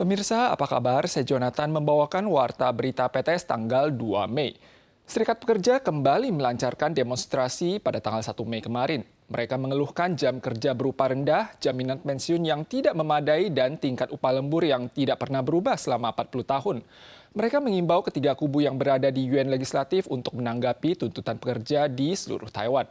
Pemirsa, apa kabar? Saya Jonathan membawakan Warta Berita PTS tanggal 2 Mei. Serikat Pekerja kembali melancarkan demonstrasi pada tanggal 1 Mei kemarin. Mereka mengeluhkan jam kerja berupa rendah, jaminan pensiun yang tidak memadai, dan tingkat upah lembur yang tidak pernah berubah selama 40 tahun. Mereka mengimbau ketiga kubu yang berada di Yuan Legislatif untuk menanggapi tuntutan pekerja di seluruh Taiwan.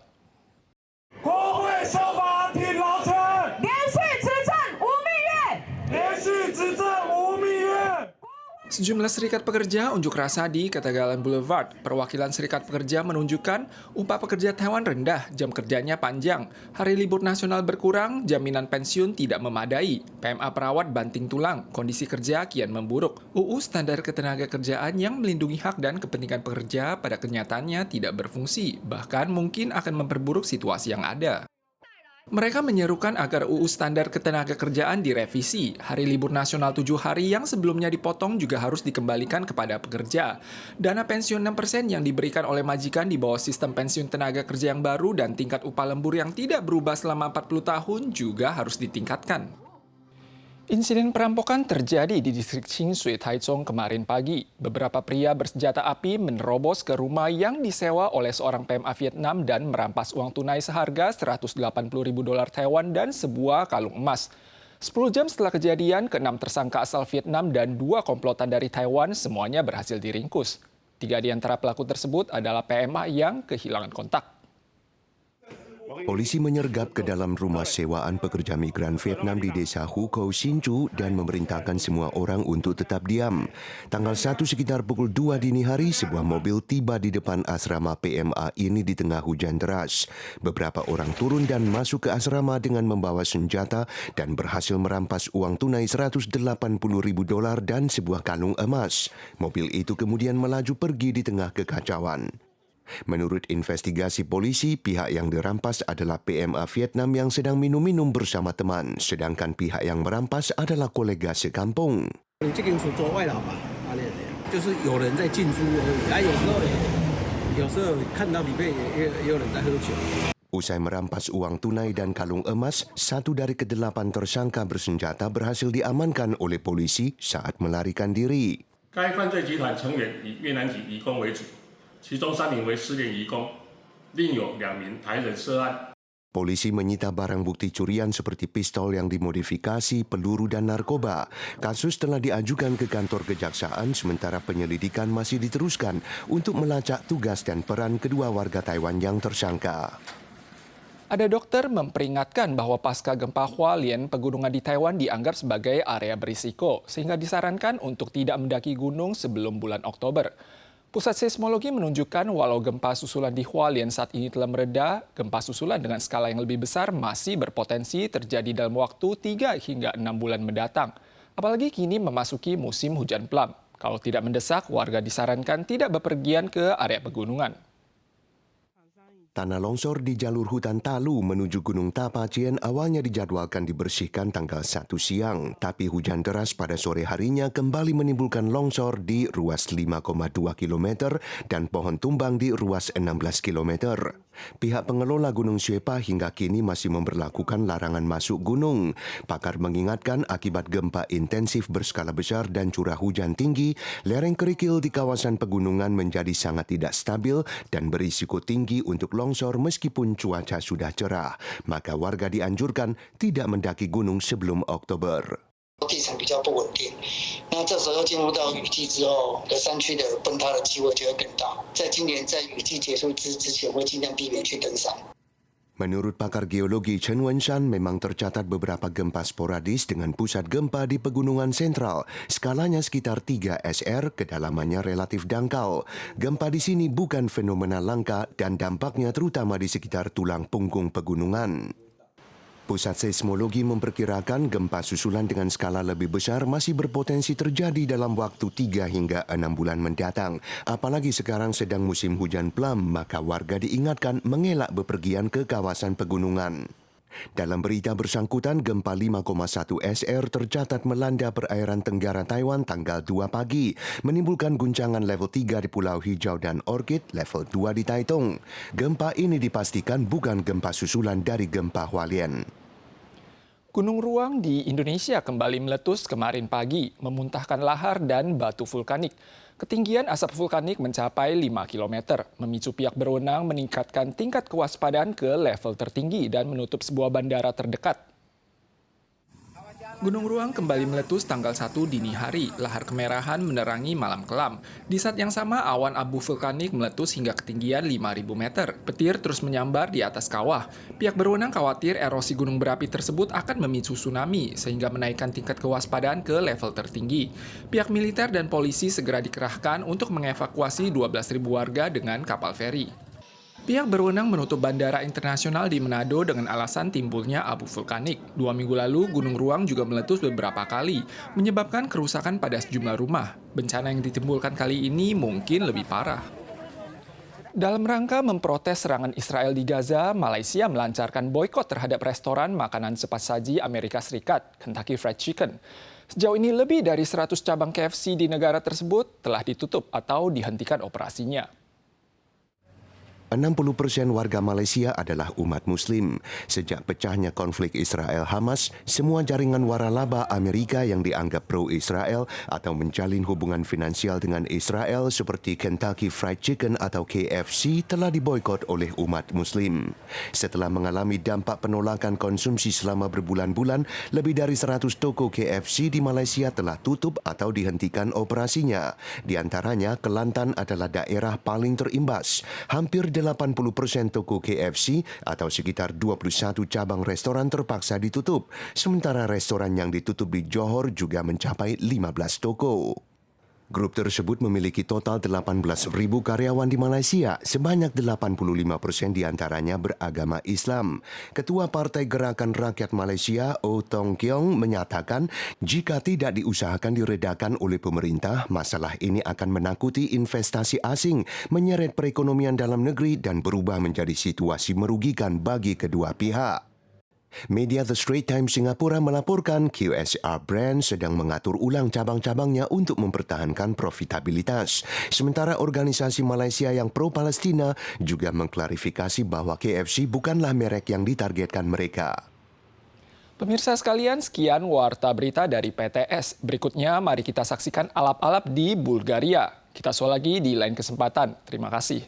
Sejumlah serikat pekerja unjuk rasa di Katagalan Boulevard. Perwakilan serikat pekerja menunjukkan upah pekerja Taiwan rendah, jam kerjanya panjang, hari libur nasional berkurang, jaminan pensiun tidak memadai, PMA perawat banting tulang, kondisi kerja kian memburuk. UU Standar Ketenagakerjaan yang melindungi hak dan kepentingan pekerja pada kenyataannya tidak berfungsi, bahkan mungkin akan memperburuk situasi yang ada. Mereka menyerukan agar UU Standar Ketenagakerjaan direvisi. Hari libur nasional 7 hari yang sebelumnya dipotong juga harus dikembalikan kepada pekerja. Dana pensiun 6% yang diberikan oleh majikan di bawah sistem pensiun tenaga kerja yang baru dan tingkat upah lembur yang tidak berubah selama 40 tahun juga harus ditingkatkan. Insiden perampokan terjadi di distrik Qingshui, Taichung kemarin pagi. Beberapa pria bersenjata api menerobos ke rumah yang disewa oleh seorang PMA Vietnam dan merampas uang tunai seharga 180.000 dolar Taiwan dan sebuah kalung emas. 10 jam setelah kejadian, ke-6 tersangka asal Vietnam dan 2 komplotan dari Taiwan semuanya berhasil diringkus. 3 di antara pelaku tersebut adalah PMA yang kehilangan kontak. Polisi menyergap ke dalam rumah sewaan pekerja migran Vietnam di desa Hu Kou Sin Chu dan memerintahkan semua orang untuk tetap diam. Tanggal 1 sekitar pukul 2 dini hari, sebuah mobil tiba di depan asrama PMA ini di tengah hujan deras. Beberapa orang turun dan masuk ke asrama dengan membawa senjata dan berhasil merampas uang tunai 180.000 dolar dan sebuah kalung emas. Mobil itu kemudian melaju pergi di tengah kekacauan. Menurut investigasi polisi, pihak yang dirampas adalah PMA Vietnam yang sedang minum-minum bersama teman, sedangkan pihak yang merampas adalah kolega sekampung. Usai merampas uang tunai dan kalung emas, 1 dari ke-8 tersangka bersenjata berhasil diamankan oleh polisi saat melarikan diri. 其中3名为失联移工，另有2名台人涉案。 Polisi menyita barang bukti curian seperti pistol yang dimodifikasi, peluru dan narkoba. Kasus telah diajukan ke kantor kejaksaan sementara penyelidikan masih diteruskan untuk melacak tugas dan peran kedua warga Taiwan yang tersangka. Ada dokter memperingatkan bahwa pasca gempa Hualien, pegunungan di Taiwan dianggap sebagai area berisiko, sehingga disarankan untuk tidak mendaki gunung sebelum bulan Oktober. Pusat seismologi menunjukkan walau gempa susulan di Hualien saat ini telah mereda, gempa susulan dengan skala yang lebih besar masih berpotensi terjadi dalam waktu 3 hingga 6 bulan mendatang. Apalagi kini memasuki musim hujan pelam. Kalau tidak mendesak, warga disarankan tidak bepergian ke area pegunungan. Tanah longsor di jalur hutan Talu menuju Gunung Tapacien awalnya dijadwalkan dibersihkan tanggal 1 siang, tapi hujan deras pada sore harinya kembali menimbulkan longsor di ruas 5,2 km dan pohon tumbang di ruas 16 km. Pihak pengelola Gunung Shepa hingga kini masih memberlakukan larangan masuk gunung. Pakar mengingatkan akibat gempa intensif berskala besar dan curah hujan tinggi, lereng kerikil di kawasan pegunungan menjadi sangat tidak stabil dan berisiko tinggi untuk longsor meskipun cuaca sudah cerah. Maka warga dianjurkan tidak mendaki gunung sebelum Oktober. 地层比较不稳定，那这时候进入到雨季之后，山区的崩塌的机会就会更大。在今年在雨季结束之前，会尽量避免去登山。 Menurut pakar geologi Chen Wenshan, memang tercatat beberapa gempa sporadis dengan pusat gempa di pegunungan sentral. Skalanya sekitar 3 SR, kedalamannya relatif dangkal. Gempa di sini bukan fenomena langka dan dampaknya terutama di sekitar tulang punggung pegunungan. Pusat seismologi memperkirakan gempa susulan dengan skala lebih besar masih berpotensi terjadi dalam waktu 3 hingga 6 bulan mendatang. Apalagi sekarang sedang musim hujan pelam, maka warga diingatkan mengelak bepergian ke kawasan pegunungan. Dalam berita bersangkutan, gempa 5,1 SR tercatat melanda perairan tenggara Taiwan tanggal 2 pagi, menimbulkan guncangan level 3 di Pulau Hijau dan Orchid, level 2 di Taitung. Gempa ini dipastikan bukan gempa susulan dari gempa Hualien. Gunung Ruang di Indonesia kembali meletus kemarin pagi, memuntahkan lahar dan batu vulkanik. Ketinggian asap vulkanik mencapai 5 km, memicu pihak berwenang meningkatkan tingkat kewaspadaan ke level tertinggi dan menutup sebuah bandara terdekat. Gunung Ruang kembali meletus tanggal 1 dini hari, lahar kemerahan menerangi malam kelam. Di saat yang sama, awan abu vulkanik meletus hingga ketinggian 5.000 meter. Petir terus menyambar di atas kawah. Pihak berwenang khawatir erosi gunung berapi tersebut akan memicu tsunami, sehingga menaikkan tingkat kewaspadaan ke level tertinggi. Pihak militer dan polisi segera dikerahkan untuk mengevakuasi 12.000 warga dengan kapal feri. Pihak berwenang menutup bandara internasional di Manado dengan alasan timbulnya abu vulkanik. 2 minggu lalu, Gunung Ruang juga meletus beberapa kali, menyebabkan kerusakan pada sejumlah rumah. Bencana yang ditimbulkan kali ini mungkin lebih parah. Dalam rangka memprotes serangan Israel di Gaza, Malaysia melancarkan boikot terhadap restoran makanan cepat saji Amerika Serikat, Kentucky Fried Chicken. Sejauh ini lebih dari 100 cabang KFC di negara tersebut telah ditutup atau dihentikan operasinya. 60% warga Malaysia adalah umat Muslim. Sejak pecahnya konflik Israel-Hamas, semua jaringan waralaba Amerika yang dianggap pro-Israel atau menjalin hubungan finansial dengan Israel seperti Kentucky Fried Chicken atau KFC telah diboikot oleh umat Muslim. Setelah mengalami dampak penolakan konsumsi selama berbulan-bulan, lebih dari 100 toko KFC di Malaysia telah tutup atau dihentikan operasinya. Di antaranya, Kelantan adalah daerah paling terimbas. Hampir 80% toko KFC atau sekitar 21 cabang restoran terpaksa ditutup, sementara restoran yang ditutup di Johor juga mencapai 15 toko. Grup tersebut memiliki total 18.000 karyawan di Malaysia, sebanyak 85% diantaranya beragama Islam. Ketua Partai Gerakan Rakyat Malaysia, O Tong Keong, menyatakan jika tidak diusahakan diredakan oleh pemerintah, masalah ini akan menakuti investasi asing, menyeret perekonomian dalam negeri dan berubah menjadi situasi merugikan bagi kedua pihak. Media The Straits Times Singapura melaporkan QSR Brand sedang mengatur ulang cabang-cabangnya untuk mempertahankan profitabilitas. Sementara organisasi Malaysia yang pro-Palestina juga mengklarifikasi bahwa KFC bukanlah merek yang ditargetkan mereka. Pemirsa sekalian, sekian Warta Berita dari PTS. Berikutnya mari kita saksikan alap-alap di Bulgaria. Kita soal lagi di lain kesempatan. Terima kasih.